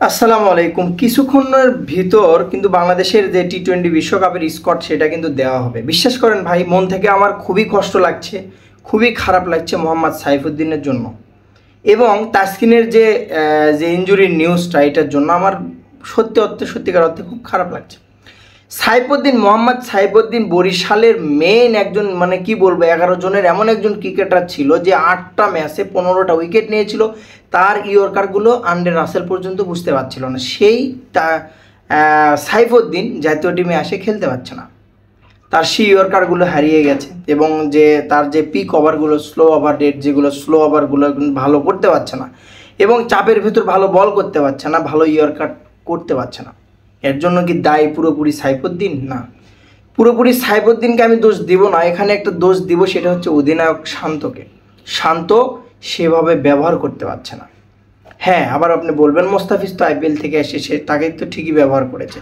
আসসালামু আলাইকুম। কিছুক্ষণের ভিতর কিন্তু বাংলাদেশের যে টি-20 বিশ্বকাপের স্কোয়াড সেটা কিন্তু দেওয়া হবে। বিশ্বাস করেন ভাই, মন থেকে আমার খুবই কষ্ট লাগছে, খুবই খারাপ লাগছে মোহাম্মদ সাইফুদ্দিনের জন্য। এবং তাসকিনের যে ইনজুরির নিউজটা, এটার জন্য আমার সত্যিকার অর্থে খুব খারাপ লাগছে। মোহাম্মদ সাইফুদ্দিন বরিশালের মেইন একজন, মানে কি বলবো, 11 জনের এমন একজন ক্রিকেটার ছিল যে 8টা ম্যাচে 15টা উইকেট নিয়েছিল। তার ইয়র্কারগুলো আন্ডে রাসেল পর্যন্ত বুঝতে পারছিল না। সাইফুদ্দিন জাতীয় টিমে আসে খেলতে পারছে না, তার সেই ইয়র্কারগুলো হারিয়ে গেছে। এবং তার যে পিক ওভারগুলো, স্লো ওভার রেট, যেগুলো স্লো ওভারগুলো ভালো করতে পারছে না, এবং চাপের ভিতর ভালো বল করতে পারছে না, ভালো ইয়র্কার করতে পারছে না। এর জন্য কি দায়ী পুরোপুরি সাইফুদ্দিন? না, পুরোপুরি সাইফুদ্দিনকে আমি দোষ দিব না। এখানে একটা দোষ দিব, সেটা হচ্ছে অধিনায়ক শান্তকে। শান্ত সেভাবে ব্যবহার করতে পারছে না। হ্যাঁ, আবার আপনি বলবেন মোস্তাফিজ তো আইপিএল থেকে এসেছে, তাকে তো ঠিকই ব্যবহার করেছে।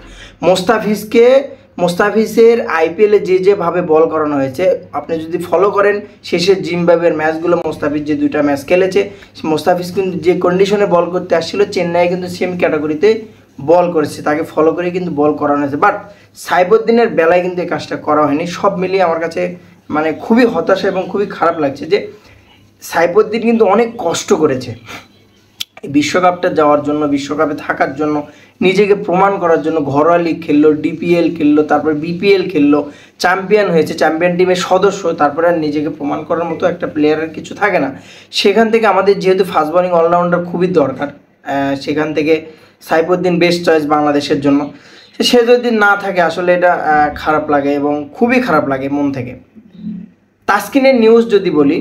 মোস্তাফিজের আইপিএলে যেভাবে বল করানো হয়েছে, আপনি যদি ফলো করেন শেষের জিম্বাবুয়ের ম্যাচগুলো, মোস্তাফিজ যে 2টা ম্যাচ খেলেছে, মোস্তাফিজ কিন্তু যে কন্ডিশনে বল করতে আসছিল, চেন্নাই কিন্তু সেম ক্যাটাগরিতে বল করেছে, তাকে ফলো করে কিন্তু বল করানো হয়েছে। বাট সাইফুদ্দিনের বেলায় কিন্তু এই কাজটা করা হয়নি। সব মিলিয়ে আমার কাছে মানে খুবই হতাশা এবং খুবই খারাপ লাগছে যে সাইফুদ্দিন কিন্তু অনেক কষ্ট করেছে বিশ্বকাপটা যাওয়ার জন্য, বিশ্বকাপে থাকার জন্য, নিজেকে প্রমাণ করার জন্য। ঘরোয়া লিগ খেললো, ডিপিএল খেললো, তারপর বিপিএল খেললো, চ্যাম্পিয়ন হয়েছে, চ্যাম্পিয়ন টিমের সদস্য। তারপরে আর নিজেকে প্রমাণ করার মতো একটা প্লেয়ারের কিছু থাকে না। সেখান থেকে আমাদের যেহেতু ফাস্ট বোলিং অলরাউন্ডার খুবই দরকার, সেখান থেকে সাইফুদ্দিন বেস্ট চয়েস বাংলাদেশের জন্য। সে যদি না থাকে, আসলে এটা খারাপ লাগে এবং খুবই খারাপ লাগে মন থেকে। তাসকিনের নিউজ যদি বলি,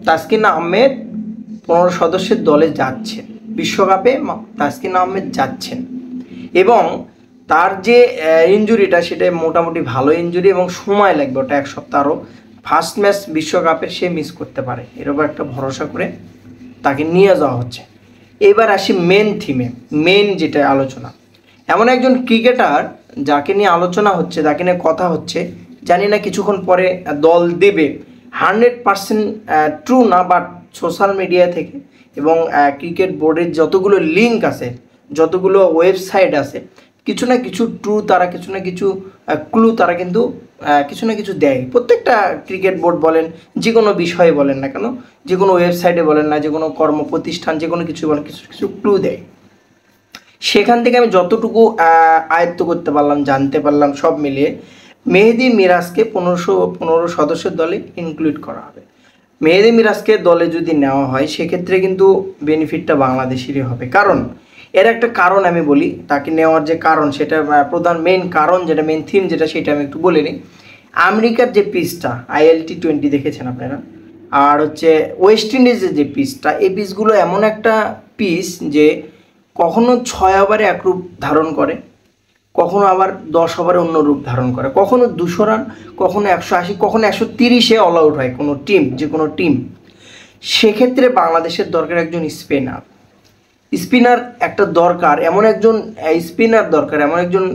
তাসকিন আহমেদ 15 সদস্যের দলে যাচ্ছেন বিশ্বকাপে। তাসকিন আহমেদ যাচ্ছেন এবং তার যে ইনজুরিটা, সেটা মোটামুটি ভালো ইনজুরি এবং সময় লাগবে, ওটা 1 সপ্তাহ। আরও ফার্স্ট ম্যাচ বিশ্বকাপের সে মিস করতে পারে, এরকম একটা ভরসা করে তাকে নিয়ে যাওয়া হচ্ছে। এবার আসি মেন থিমে, মেন যেটা আলোচনা। এমন একজন ক্রিকেটার যাকে নিয়ে আলোচনা হচ্ছে, যাকে নিয়ে কথা হচ্ছে, জানি না কিছুক্ষণ পরে দল দেবে। 100% ট্রু না, বাট সোশ্যাল মিডিয়া থেকে এবং ক্রিকেট বোর্ডের যতগুলো লিঙ্ক আছে, যতগুলো ওয়েবসাইট আছে, কিছু না কিছু ট্রু, তারা কিছু না কিছু ক্লু তারা কিন্তু কিছু না কিছু দেয়। প্রত্যেকটা ক্রিকেট বোর্ড বলেন, যে কোনো বিষয়ে বলেন না কেন, যে কোনো ওয়েবসাইটে বলেন না, যে কোনো কর্ম প্রতিষ্ঠান, যে কোনো কিছু বলেন, কিছু কিছু ক্লু দেয়। সেখান থেকে আমি যতটুকু আয়ত্ত করতে পারলাম, জানতে পারলাম, সব মিলিয়ে মেহেদী মিরাজকে 15 সদস্যের দলে ইনক্লুড করা হবে। মেহেদী মিরাজকে দলে যদি নেওয়া হয়, সেক্ষেত্রে কিন্তু বেনিফিটটা বাংলাদেশেরই হবে। কারণ এর একটা কারণ আমি বলি, তাকে নেওয়ার যে কারণ, সেটা প্রধান মেন কারণ, যেটা মেন থিম যেটা, সেটা আমি একটু বলে নিই। আমেরিকার যে পিচটা, ILT20 দেখেছেন আপনারা, আর হচ্ছে ওয়েস্ট ইন্ডিজের যে পিচটা, এই পিচগুলো এমন একটা পিচ যে কখনো 6 ওভারে এক রূপ ধারণ করে, কখনো আবার 10 ওভারে অন্য রূপ ধারণ করে, কখনো 200 রান, কখনো 180, কখনো 130-এ অল আউট হয় কোনো টিম, যে কোনো টিম। সেক্ষেত্রে বাংলাদেশের দরকার একজন স্পিনার একটা দরকার, এমন একজন স্পিনার দরকার, এমন একজন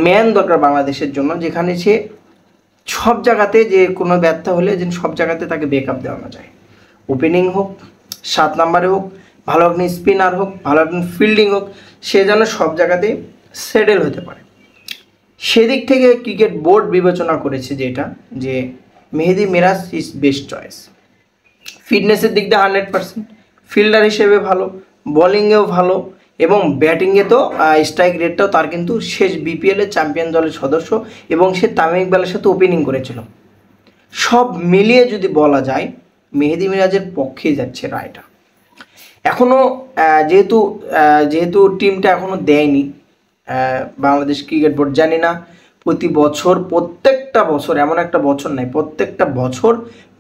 ম্যান দরকার বাংলাদেশের জন্য, যেখানে সে সব জায়গাতে, যে কোনো ব্যর্থ হলে যেন সব জায়গাতে তাকে ব্যাকআপ দেওয়ানো যায়। ওপেনিং হোক, 7 নম্বরে হোক, ভালো একজন স্পিনার হোক, ভালো একজন ফিল্ডিং হোক, সে যেন সব জায়গাতেই সেটেল হতে পারে। সেদিক থেকে ক্রিকেট বোর্ড বিবেচনা করেছে যে মেহেদী মিরাজ ইজ বেস্ট চয়েস। ফিটনেসের দিক দিয়ে 100%, ফিল্ডার হিসেবে ভালো, বোলিংয়েও ভালো, এবং ব্যাটিংয়ে তো স্ট্রাইক রেটটাও তার কিন্তু শেষ বিপিএলের চ্যাম্পিয়ন দলের সদস্য, এবং সে তামিম ইকবালের সাথে ওপেনিং করেছিল। সব মিলিয়ে যদি বলা যায়, মেহেদী মিরাজের পক্ষেই যাচ্ছে রায়টা। এখনও যেহেতু টিমটা এখনও দেয়নি বাংলাদেশ ক্রিকেট বোর্ড, জানি না প্রত্যেকটা বছর, এমন একটা বছর নাই, প্রত্যেকটা বছর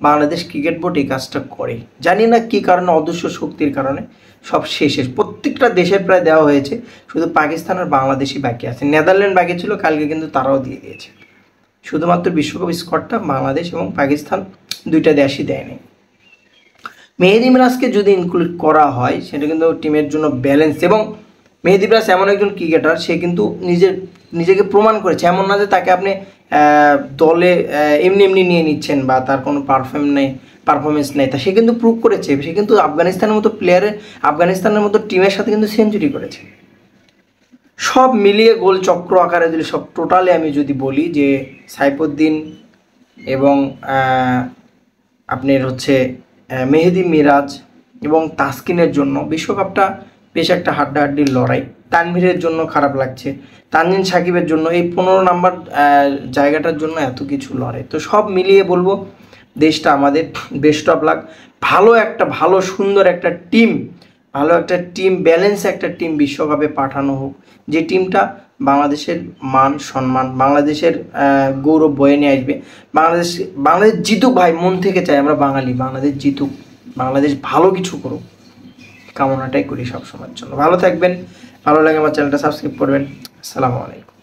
বাংলাদেশ ক্রিকেট বোর্ড এই কাজটা করে। জানি না কী কারণে, অদৃশ্য শক্তির কারণে সব শেষে প্রত্যেকটা দেশের প্রায় দেওয়া হয়েছে, শুধু পাকিস্তান আর বাংলাদেশই বাকি আছে। নেদারল্যান্ড বাকি ছিল, কালকে কিন্তু তারাও দিয়ে দিয়েছে। শুধুমাত্র বিশ্বকাপ স্কোয়াডটা বাংলাদেশ এবং পাকিস্তান, 2টা দেশই দেয়নি। মেহেদী মিরাজকে যদি ইনক্লুড করা হয়, সেটা কিন্তু টিমের জন্য ব্যালেন্স। এবং মেহেদী মিরাজ এমন একজন ক্রিকেটার, সে কিন্তু নিজেকে প্রমাণ করেছে। এমন না যে তাকে আপনি দলে এমনি নিয়ে নিচ্ছেন বা তার কোনো পারফরমেন্স নেই, তা সে কিন্তু প্রুভ করেছে। সে কিন্তু আফগানিস্তানের মতো টিমের সাথে কিন্তু সেঞ্চুরি করেছে। সব মিলিয়ে গোল চক্র আকারে যদি সব টোটালি আমি যদি বলি যে সাইফুদ্দিন এবং আপনার হচ্ছে মেহেদী মিরাজ এবং তাসকিনের জন্য বিশ্বকাপটা বেশ একটা হাড্ডাহাড্ডির লড়াই। তানভীরের জন্য খারাপ লাগছে, তানজিন সাকিবের জন্য এই 15 নাম্বার জায়গাটার জন্য এত কিছু লড়াই। তো সব মিলিয়ে বলবো দেশটা আমাদের, বেস্ট অফ লাক। ভালো সুন্দর একটা টিম, ভালো একটা টিম, ব্যালেন্স একটা টিম বিশ্বকাপে পাঠানো হোক, যে টিমটা বাংলাদেশের মান সম্মান, বাংলাদেশের গৌরব বয়ে নিয়ে আসবে। বাংলাদেশ জিতুক ভাই, মন থেকে চাই আমরা বাঙালি, বাংলাদেশ জিতুক, বাংলাদেশ ভালো কিছু করুক, কামনাটাই করি সবসময়ের জন্য। ভালো থাকবেন, ভালো লাগে আমার চ্যানেলটা সাবস্ক্রাইব করবেন। আসসালামু আলাইকুম।